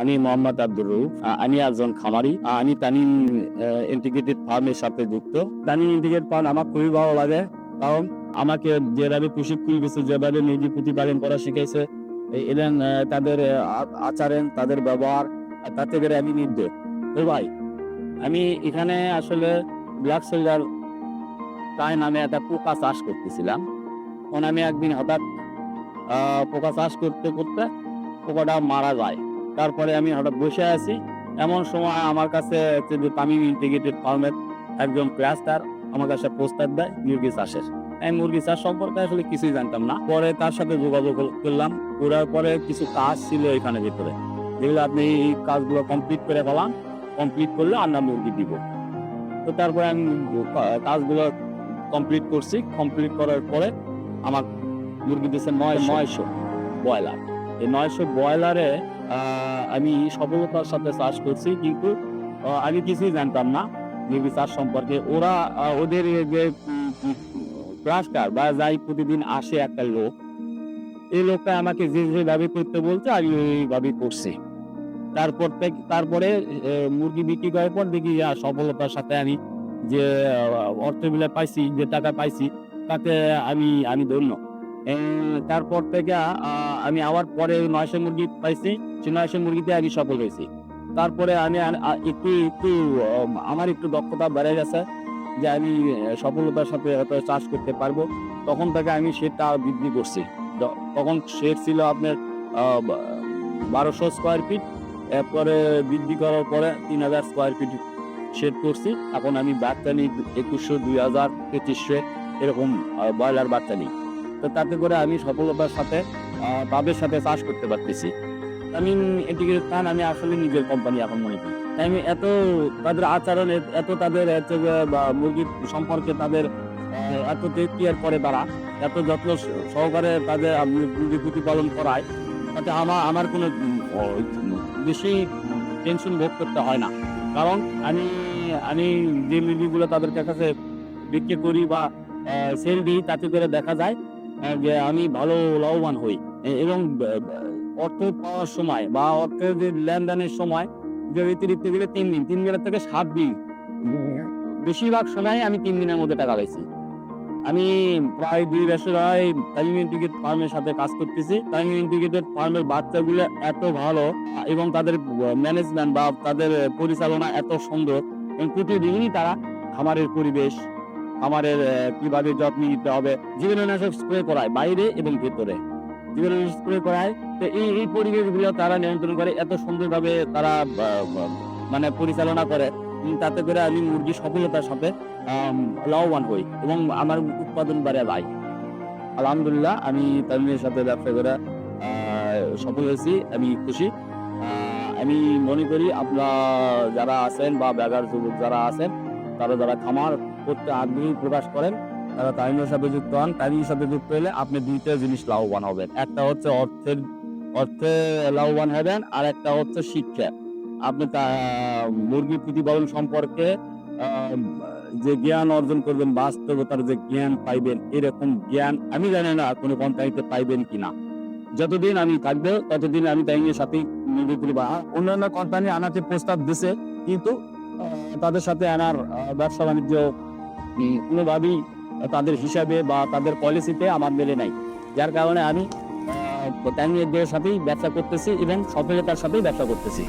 আমি মোহাম্মদ আব্দুর রউফ। আমি একজন খামারি। আমি তানিম ইন্টিগ্রেটেড ফার্মের সাথে যুক্ত। তানিম ইন্টিগ্রেটেড ফার্ম আমার খুবই ভালো লাগে, কারণ আমাকে যেভাবে প্রশিক্ষণ দিয়েছে, যেভাবে মুরগি প্রতিপালন করা শিখেছে, এবং তাদের আচরণ, তাদের ব্যবহার, তাতে করে আমি নির্দেশ। তো ভাই, আমি এখানে আসলে ব্ল্যাক সোল্জার ফ্লাই নামে একটা পোকা চাষ করতেছিলাম। তখন আমি একদিন হঠাৎ পোকা চাষ করতে করতে পোকাটা মারা যায়। তারপরে আমি হঠাৎ বসে আছি, এমন সময় আমার কাছে যে তামিম ইন্টিগ্রেটেড ফার্মের একজন ক্লাস্টার আমার কাছে প্রস্তাব দেয় মুরগি চাষের। আমি মুরগি চাষ সম্পর্কে আসলে কিছুই জানতাম না। পরে তার সাথে যোগাযোগ করলাম, করার পরে কিছু কাজ ছিল এখানে ভিতরে, যেগুলো আপনি এই কাজগুলো কমপ্লিট করে ফেলাম, কমপ্লিট করলে আমরা মুরগি দিব। তো তারপরে আমি কাজগুলো কমপ্লিট করছি। কমপ্লিট করার পরে আমার মুরগি দিয়েছে 900 ব্রয়লার। এই 900 ব্রয়লারে আমি সফলতার সাথে চাষ করছি, কিন্তু আমি কিছুই জানতাম না মুরগি চাষ সম্পর্কে। ওরা ওদের যে ক্লাস্টার বা যাই প্রতিদিন আসে একটা লোক, এই লোকটা আমাকে যেভাবে করতে বলছে আমি ওইভাবে করছি। তারপরে মুরগি বিক্রি করার পর দেখি সফলতার সাথে আমি যে অর্থগুলো পাইছি, যে টাকা পাইছি, তাতে আমি ধন্য। তারপর থেকে আমি আবার পরে 900 মুরগি পাইছি, সেই 900 মুরগিতে আমি সফল হয়েছি। তারপরে আমি একটু আমার একটু দক্ষতা বেড়ে গেছে, যে আমি সফলতার সাথে চাষ করতে পারবো। তখন থেকে আমি সেটা বৃদ্ধি করছি। তখন শেড ছিল আপনার 1200 স্কোয়ার ফিট, এরপরে বৃদ্ধি করার পরে 3000 স্কোয়ার ফিট শেড করছি। এখন আমি বাচ্চা নিই 2100, 2000, 2500 এরকম ব্রয়লার বাচ্চা নিই। তো তাতে করে আমি সফলতার সাথে তাদের সাথে চাষ করতে পারতেছি। আমি ইন্টিগ্রেটেড ফার্ম আমি আসলে নিজের কোম্পানি এখন মনে করি। আমি এত তাদের আচরণ, এত তাদের মুরগি সম্পর্কে তাদের এত কেয়ার করে, তারা এত যত্ন সহকারে তাদের মুরগি প্রতিপালন করায়, তাতে আমার কোনো বেশি টেনশন ভোগ করতে হয় না। কারণ আমি যে মুরগিগুলো তাদের কাছে বিক্রি করি বা সেল দিই, তাতে করে দেখা যায় যে আমি ভালো লাভবান হই। এবং অর্থ পাওয়ার সময় বা অর্থের যে লেনদেনের সময় যে অতিরিক্ত গেলে 3 দিন, 3 দিনের থেকে 7 দিন, বেশিরভাগ সময় আমি 3 দিনের মধ্যে টাকা পাইছি। আমি প্রায় 2 বছর হয় তামিম ইন্টিগ্রেটেড ফার্মের সাথে কাজ করতেছি। তামিম ইন্টিগ্রেটেড ফার্মের বাচ্চাগুলো এত ভালো এবং তাদের ম্যানেজমেন্ট বা তাদের পরিচালনা এত সুন্দর, এবং প্রতিদিনই তারা খামারের পরিবেশ, খামারের কিভাবে যত্ন নিতে হবে, জীবাণুনাশক স্প্রে করায় বাইরে এবং ভেতরে, জীবাণুনাশক স্প্রে করায়। তো এই পরিবেশগুলো তারা নিয়ন্ত্রণ করে, এত সুন্দরভাবে তারা মানে পরিচালনা করে। তাতে করে আমি মুরগি সফলতার সাথে লাভবান হই এবং আমার উৎপাদন বাড়ে ভাই। আলহামদুলিল্লাহ, আমি তামিমের সাথে ব্যবসা করে সফল হয়েছি, আমি খুশি। আমি মনে করি আপনারা যারা আছেন বা বেকার যুবক যারা আছেন, তারা যারা খামার করতে আগ্রহী প্রকাশ করেন, তারা তামিমের সাথে যুক্ত হন। তামিমের সাথে যুক্ত হলে আপনি দুইটা জিনিস লাভবান হবেন। একটা হচ্ছে অর্থে লাভবান হবেন, আর একটা হচ্ছে শিক্ষা। আপনি মুরগি প্রতিপালন সম্পর্কে যে জ্ঞান অর্জন করবেন, বাস্তবতার যে জ্ঞান পাইবেন, এরকম জ্ঞান আমি জানি না কোনো কোম্পানিতে পাইবেন কিনা। যতদিন আমি থাকবো ততদিন আমি তাইমের সাথে মুরগি পরিবার অন্যান্য কোম্পানি আনাতে প্রস্তাব দিছে, কিন্তু তাদের সাথে আনার ব্যবসা বাণিজ্য কোনোভাবেই তাদের হিসাবে বা তাদের পলিসিতে আমার মেলে নাই। যার কারণে আমি তাইমের সাথেই ব্যবসা করতেছি এবং সফলতার সাথেই ব্যবসা করতেছি।